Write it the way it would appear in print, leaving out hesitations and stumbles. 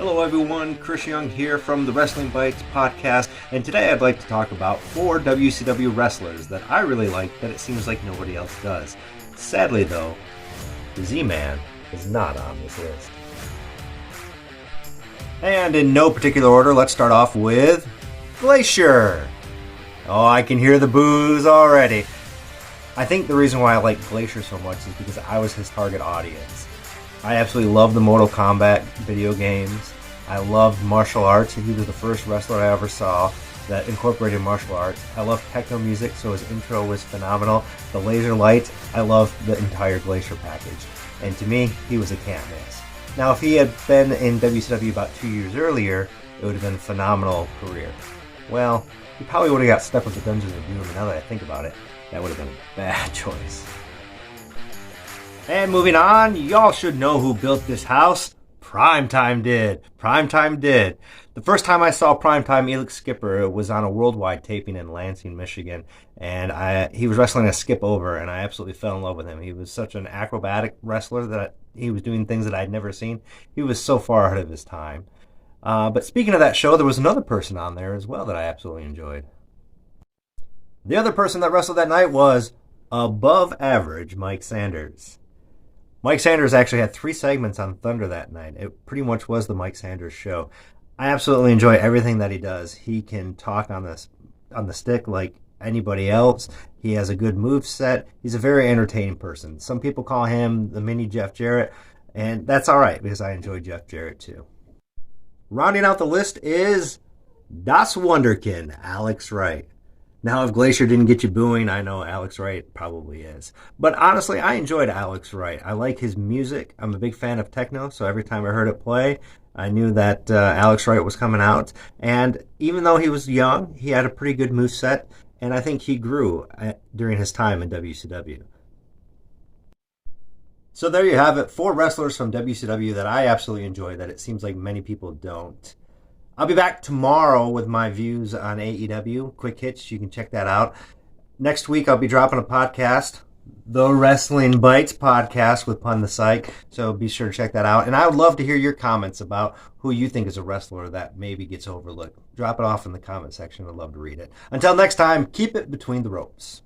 Hello everyone, Chris Young here from the Wrestling Bites podcast, and today I'd like to talk about 4 WCW wrestlers that I really like that it seems like nobody else does. Sadly though, the Z-Man is not on this list. And in no particular order, let's start off with Glacier. Oh, I can hear the boos already. I think the reason why I like Glacier so much is because I was his target audience. I absolutely love the Mortal Kombat video games. I loved martial arts. He was the first wrestler I ever saw that incorporated martial arts. I love techno music, so his intro was phenomenal. The laser lights, I loved the entire Glacier package. And to me, he was a can't miss. Now, if he had been in WCW about 2 years earlier, it would have been a phenomenal career. Well, he probably would have got stuck with the Dungeons of Doom, and now that I think about it, that would have been a bad choice. And moving on, y'all should know who built this house. Primetime did. Primetime did. The first time I saw Primetime Elix Skipper was on a worldwide taping in Lansing, Michigan, and he was wrestling a skip over, and I absolutely fell in love with him. He was such an acrobatic wrestler that he was doing things that I'd never seen. He was so far ahead of his time. But speaking of that show, there was another person on there as well that I absolutely enjoyed. The other person that wrestled that night was above average Mike Sanders. Mike Sanders actually had 3 segments on Thunder that night. It pretty much was the Mike Sanders show. I absolutely enjoy everything that he does. He can talk on the stick like anybody else. He has a good move set. He's a very entertaining person. Some people call him the mini Jeff Jarrett, and that's all right because I enjoy Jeff Jarrett too. Rounding out the list is Das Wunderkind, Alex Wright. Now, if Glacier didn't get you booing, I know Alex Wright probably is. But honestly, I enjoyed Alex Wright. I like his music. I'm a big fan of techno, so every time I heard it play, I knew that Alex Wright was coming out. And even though he was young, he had a pretty good moveset, and I think he grew during his time in WCW. So there you have it, 4 wrestlers from WCW that I absolutely enjoy that it seems like many people don't. I'll be back tomorrow with my views on AEW. Quick hits, you can check that out. Next week, I'll be dropping a podcast, the Wrestling Bites podcast with Pun the Psych. So be sure to check that out. And I would love to hear your comments about who you think is a wrestler that maybe gets overlooked. Drop it off in the comment section. I'd love to read it. Until next time, keep it between the ropes.